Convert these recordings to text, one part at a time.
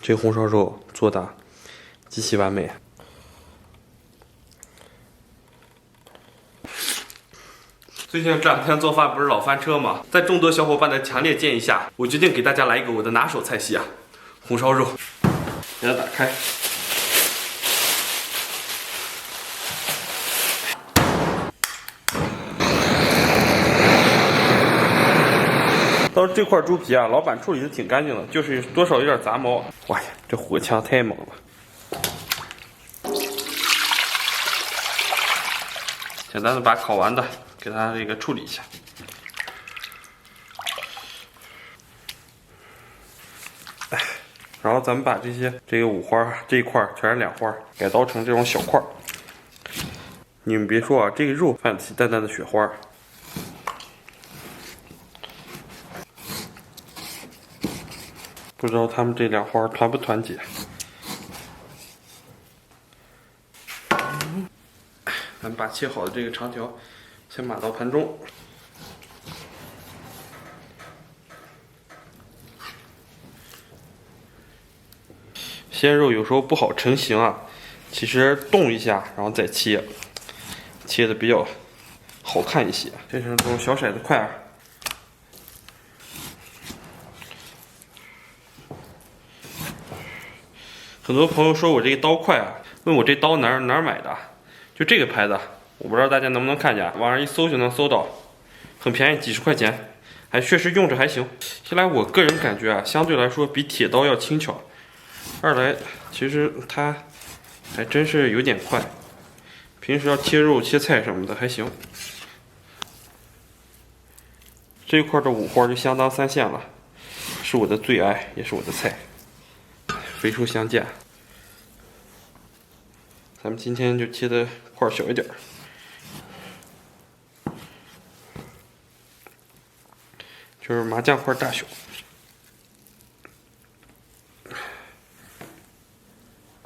这红烧肉做的极其完美。最近这2天做饭不是老翻车吗？在众多小伙伴的强烈建议下，我决定给大家来一个我的拿手菜系啊，红烧肉。给它打开。倒是这块猪皮啊，老板处理的挺干净的，就是多少有点杂毛。哇呀，这火枪太猛了！简单的把烤完的给它这个处理一下。然后咱们把这个五花这一块全是2花，改刀成这种小块。你们别说啊，这个肉泛起淡淡的雪花。不知道他们这2花团不团结。咱们把切好的这个长条先码到盘中。鲜肉有时候不好成型啊，其实动一下然后再切，切的比较好看一些。这是这种小骰子块啊。很多朋友说我这个刀快啊，问我这刀哪儿买的？就这个牌子，我不知道大家能不能看见，网上一搜就能搜到，很便宜，几十块钱，还确实用着还行。一来我个人感觉啊，相对来说比铁刀要轻巧；二来其实它还真是有点快，平时要切肉切菜什么的还行。这一块的5花就相当3线了，是我的最爱，也是我的菜。肥瘦相间，咱们今天就切的块小一点，就是麻酱块大小。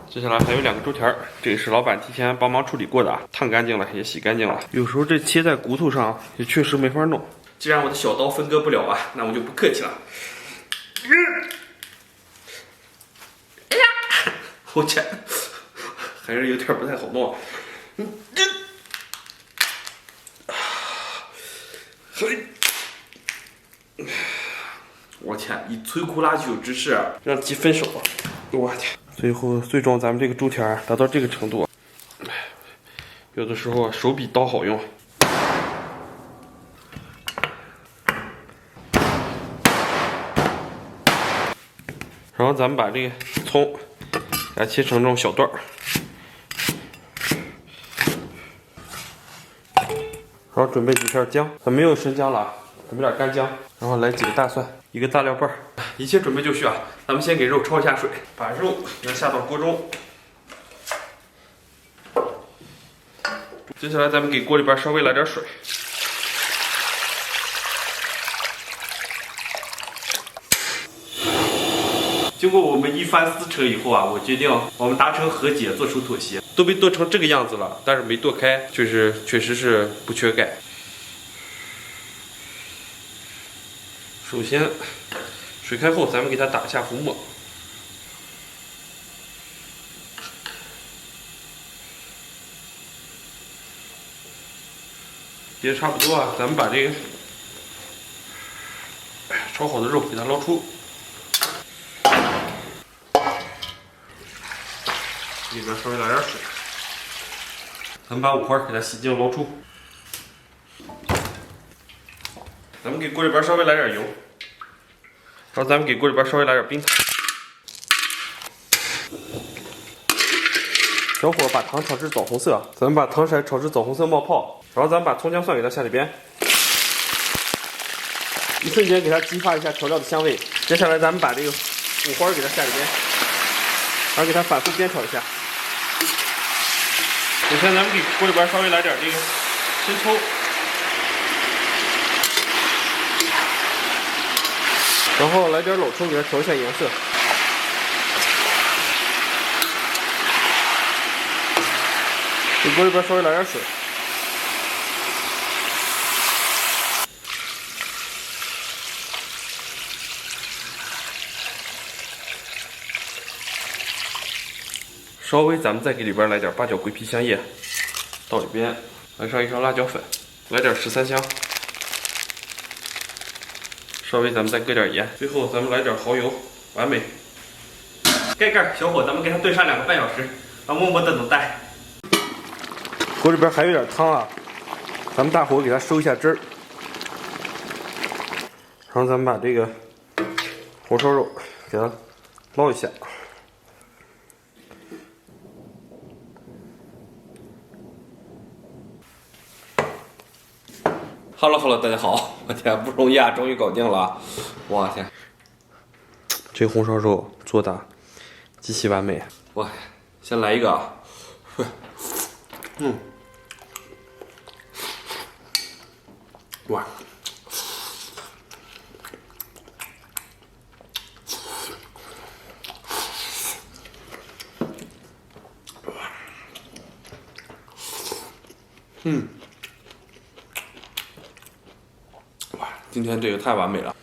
接下来还有2个猪蹄，这个是老板提前帮忙处理过的，烫干净了也洗干净了。有时候这切在骨头上也确实没法弄。既然我的小刀分割不了啊，那我就不客气了。我天，还是有点不太好弄。我天，以摧枯拉朽之势让鸡分手。我天，最终咱们这个猪蹄达到这个程度，有的时候手比刀好用。然后咱们把这个葱给它切成这种小段儿，然后准备几片姜，咱没有生姜了，准备点干姜，然后来几个大蒜，1个大料瓣，一切准备就绪啊。咱们先给肉焯一下水，把肉给它下到锅中。接下来咱们给锅里边稍微来点水。经过我们一番撕扯以后啊，我决定我们达成和解，做出妥协。都被剁成这个样子了，但是没剁开，确实是不缺钙。首先，水开后，咱们给它打一下浮沫。也差不多啊，咱们把这个焯好的肉给它捞出。里边稍微来点水，咱们把5花给它洗净捞出。咱们给锅里边稍微来点油，然后咱们给锅里边稍微来点冰糖。小火把糖炒至枣红色，咱们把糖色炒至枣红色冒泡，然后咱们把葱姜蒜给它下里边，一瞬间给它激发一下调料的香味。接下来咱们把这个5花给它下里边，然后给它反复煸炒一下。首先咱们给锅里边稍微来点这个生抽，然后来点老抽给它调一下颜色。给锅里边稍微来点水，稍微咱们再给里边来点八角、桂皮、香叶，到里边来上一勺辣椒粉，来点13香，稍微咱们再搁点盐，最后咱们来点蚝油，完美。盖盖小火，咱们给它炖上2个半小时，啊，默默的等待。锅里边还有点汤啊，咱们大火给它收一下汁儿，然后咱们把这个红烧肉给它捞一下。Hello， 大家好，我天，不容易啊，终于搞定了，我天，这红烧肉做的极其完美，哇，先来一个啊，哇，哇，今天这个太完美了。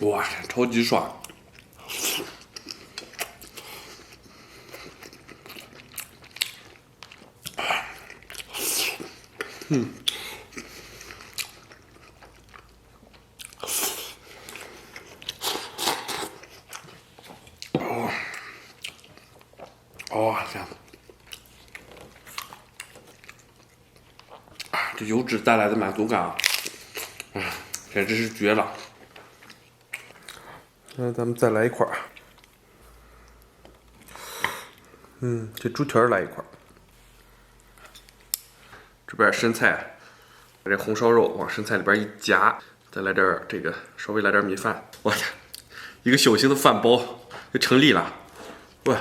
哇，超级爽。天，这油脂带来的满足感啊，简直是绝了。那咱们再来一块儿，这猪蹄儿来一块儿，这边生菜，把这红烧肉往生菜里边一夹，再来点这个，稍微来点米饭，我天，一个小型的饭包就成立了，哇，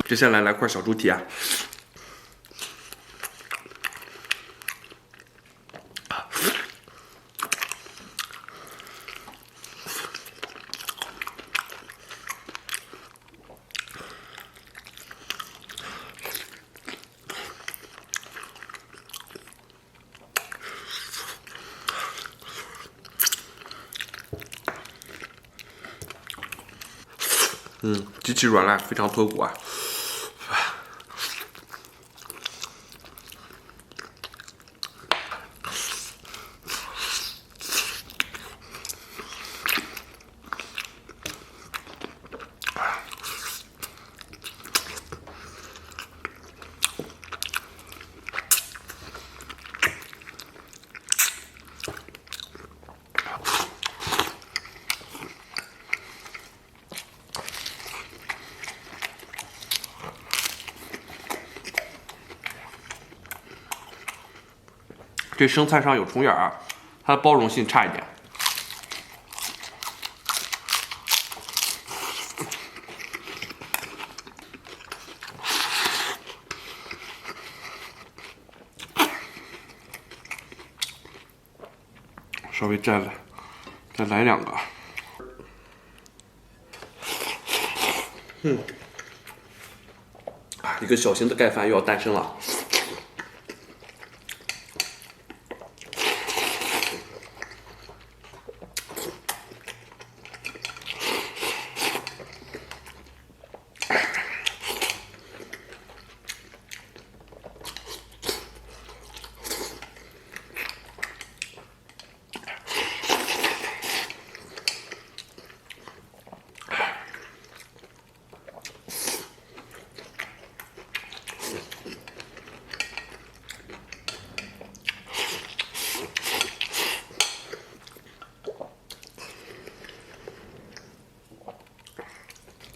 接下来来块小猪蹄啊！极其软烂，非常脱骨啊！这生菜上有虫眼儿，它的包容性差一点。稍微再来2个。一个小型的盖饭又要诞生了。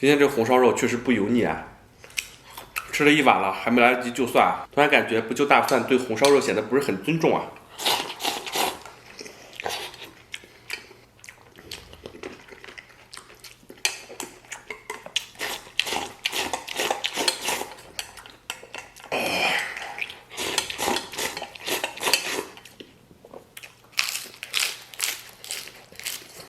今天这红烧肉确实不油腻啊，吃了一碗了还没来得及就蒜，突然感觉不就大蒜对红烧肉显得不是很尊重啊。